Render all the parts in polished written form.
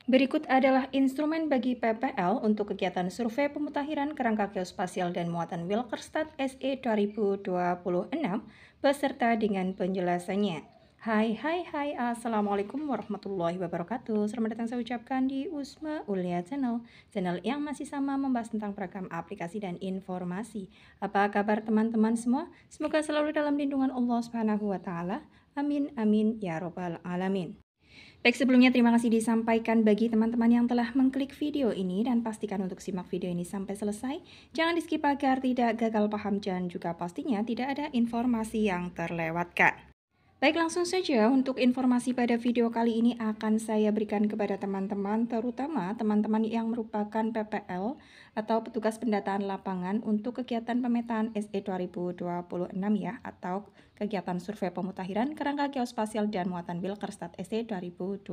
Berikut adalah instrumen bagi PPL untuk kegiatan survei pemutakhiran kerangka geospasial dan muatan Wilkerstad SE 2026 beserta dengan penjelasannya. Hai, Assalamualaikum warahmatullahi wabarakatuh. Selamat datang saya ucapkan di Usma Ulia channel yang masih sama membahas tentang beragam aplikasi dan informasi. Apa kabar teman-teman semua? Semoga selalu dalam lindungan Allah Subhanahu wa taala. Amin amin ya robbal alamin. Baik, sebelumnya terima kasih disampaikan bagi teman-teman yang telah mengklik video ini dan pastikan untuk simak video ini sampai selesai. Jangan di skip agar tidak gagal paham dan juga pastinya tidak ada informasi yang terlewatkan. Baik, langsung saja untuk informasi pada video kali ini akan saya berikan kepada teman-teman, terutama teman-teman yang merupakan PPL atau petugas pendataan lapangan untuk kegiatan pemetaan SE 2026 ya, atau kegiatan survei pemutakhiran kerangka geospasial dan muatan Wilkerstad SE 2026.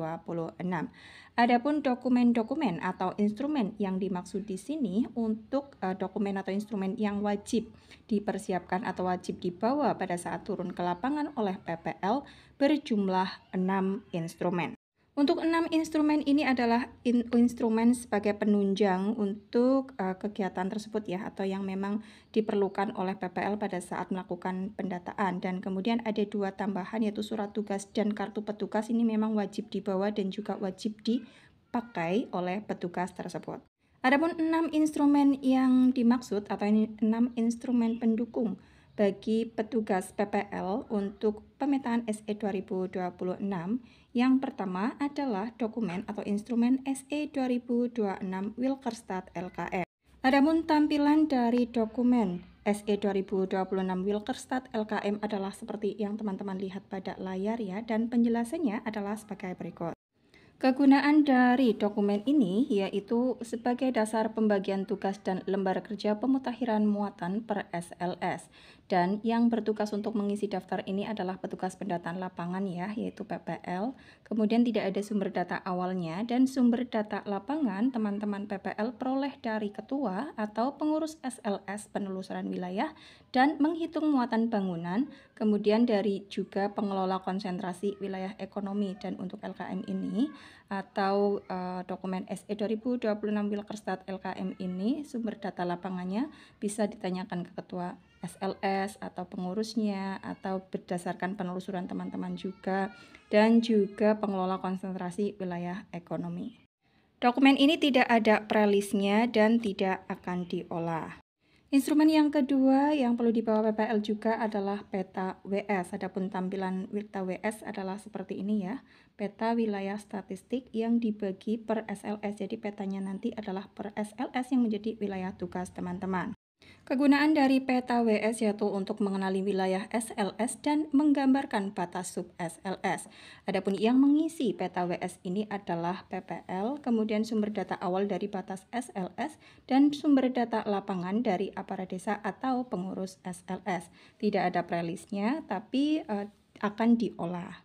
Adapun dokumen-dokumen atau instrumen yang dimaksud di sini untuk dokumen atau instrumen yang wajib dipersiapkan atau wajib dibawa pada saat turun ke lapangan oleh PPL berjumlah 6 instrumen. Untuk 6 instrumen ini adalah instrumen sebagai penunjang untuk kegiatan tersebut ya, atau yang memang diperlukan oleh PPL pada saat melakukan pendataan. Dan kemudian ada 2 tambahan yaitu surat tugas dan kartu petugas, ini memang wajib dibawa dan juga wajib dipakai oleh petugas tersebut. Adapun 6 instrumen yang dimaksud atau 6 instrumen pendukung bagi petugas PPL untuk pemetaan SE 2026. Yang pertama adalah dokumen atau instrumen SE 2026 Wilkerstad LKM. Adapun tampilan dari dokumen SE 2026 Wilkerstad LKM adalah seperti yang teman-teman lihat pada layar ya, dan penjelasannya adalah sebagai berikut. Kegunaan dari dokumen ini yaitu sebagai dasar pembagian tugas dan lembar kerja pemutakhiran muatan per SLS. Dan yang bertugas untuk mengisi daftar ini adalah petugas pendataan lapangan ya, yaitu PPL. Kemudian tidak ada sumber data awalnya, dan sumber data lapangan teman-teman PPL peroleh dari ketua atau pengurus SLS penelusuran wilayah dan menghitung muatan bangunan, kemudian dari juga pengelola konsentrasi wilayah ekonomi. Dan untuk LKM ini atau dokumen SE 2026 Wilkerstad LKM ini, sumber data lapangannya bisa ditanyakan ke ketua SLS atau pengurusnya, atau berdasarkan penelusuran teman-teman juga, dan juga pengelola konsentrasi wilayah ekonomi. Dokumen ini tidak ada prelisnya dan tidak akan diolah. Instrumen yang kedua yang perlu dibawa PPL juga adalah peta WS. Adapun tampilan peta WS adalah seperti ini ya. Peta wilayah statistik yang dibagi per SLS. Jadi petanya nanti adalah per SLS yang menjadi wilayah tugas teman-teman. Kegunaan dari peta WS yaitu untuk mengenali wilayah SLS dan menggambarkan batas sub SLS. Adapun yang mengisi peta WS ini adalah PPL, kemudian sumber data awal dari batas SLS, dan sumber data lapangan dari aparat desa atau pengurus SLS. Tidak ada prelisnya, tapi akan diolah.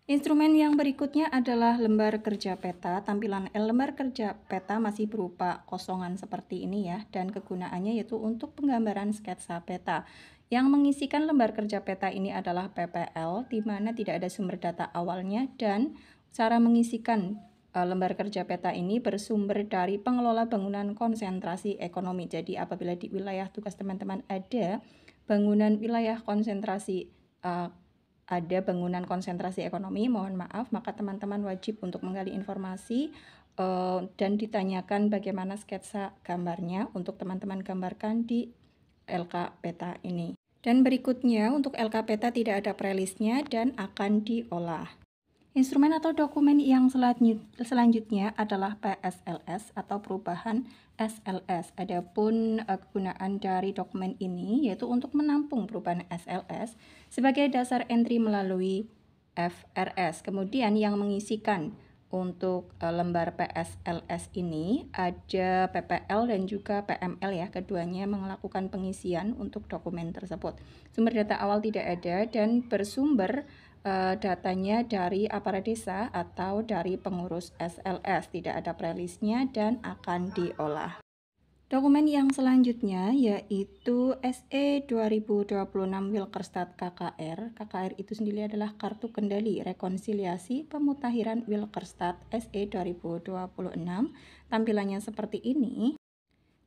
Instrumen yang berikutnya adalah lembar kerja peta. Tampilan lembar kerja peta masih berupa kosongan seperti ini ya, dan kegunaannya yaitu untuk penggambaran sketsa peta. Yang mengisikan lembar kerja peta ini adalah PPL, di mana tidak ada sumber data awalnya, dan cara mengisikan lembar kerja peta ini bersumber dari pengelola bangunan konsentrasi ekonomi. Jadi apabila di wilayah tugas teman-teman ada bangunan wilayah konsentrasi ada bangunan konsentrasi ekonomi, mohon maaf, maka teman-teman wajib untuk menggali informasi dan ditanyakan bagaimana sketsa gambarnya untuk teman-teman gambarkan di LK peta ini. Dan berikutnya untuk LK peta tidak ada prelisnya dan akan diolah. Instrumen atau dokumen yang selanjutnya adalah PSLS atau perubahan SLS. Adapun kegunaan dari dokumen ini yaitu untuk menampung perubahan SLS sebagai dasar entry melalui FRS. Kemudian yang mengisikan untuk lembar PSLS ini ada PPL dan juga PML ya, keduanya melakukan pengisian untuk dokumen tersebut. Sumber data awal tidak ada dan bersumber datanya dari aparat desa atau dari pengurus SLS, tidak ada prelisnya dan akan diolah. Dokumen yang selanjutnya yaitu SE 2026 Wilkerstad KKR. KKR itu sendiri adalah Kartu Kendali Rekonsiliasi Pemutakhiran Wilkerstad SE 2026. Tampilannya seperti ini.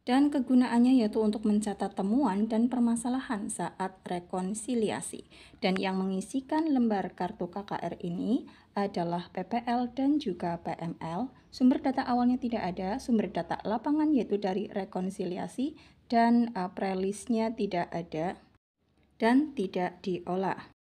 Dan kegunaannya yaitu untuk mencatat temuan dan permasalahan saat rekonsiliasi. Dan yang mengisikan lembar kartu KKR ini adalah PPL dan juga PML. Sumber data awalnya tidak ada, sumber data lapangan yaitu dari rekonsiliasi dan prelisnya tidak ada dan tidak diolah.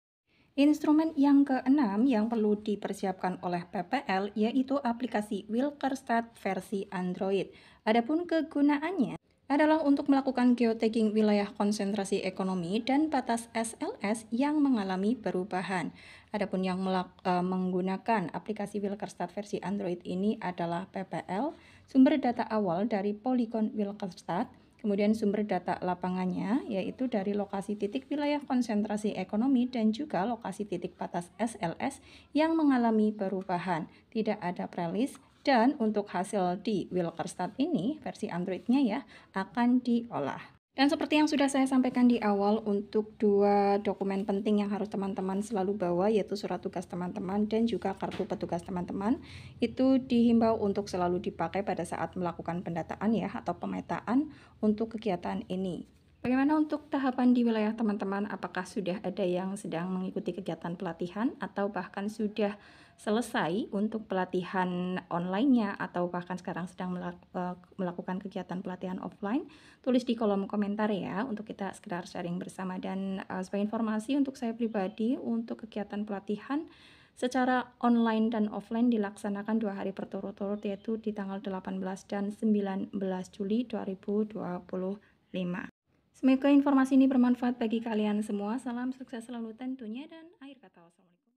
Instrumen yang keenam yang perlu dipersiapkan oleh PPL yaitu aplikasi Wilkerstad versi Android. Adapun kegunaannya adalah untuk melakukan geotagging wilayah konsentrasi ekonomi dan batas SLS yang mengalami perubahan. Adapun yang menggunakan aplikasi Wilkerstad versi Android ini adalah PPL, sumber data awal dari poligon Wilkerstad. Kemudian sumber data lapangannya yaitu dari lokasi titik wilayah konsentrasi ekonomi dan juga lokasi titik batas SLS yang mengalami perubahan. Tidak ada prelis dan untuk hasil di Wilkerstad ini versi Android-nya ya akan diolah. Dan seperti yang sudah saya sampaikan di awal, untuk dua dokumen penting yang harus teman-teman selalu bawa yaitu surat tugas teman-teman dan juga kartu petugas teman-teman, itu dihimbau untuk selalu dipakai pada saat melakukan pendataan ya atau pemetaan untuk kegiatan ini. Bagaimana untuk tahapan di wilayah teman-teman? Apakah sudah ada yang sedang mengikuti kegiatan pelatihan atau bahkan sudah selesai untuk pelatihan online-nya atau bahkan sekarang sedang melakukan kegiatan pelatihan offline? Tulis di kolom komentar ya untuk kita sekedar sharing bersama. Dan sebagai informasi untuk saya pribadi, untuk kegiatan pelatihan secara online dan offline dilaksanakan 2 hari berturut-turut yaitu di tanggal 18 dan 19 Juli 2025. Semoga informasi ini bermanfaat bagi kalian semua. Salam sukses selalu tentunya dan akhir kata wassalamualaikum.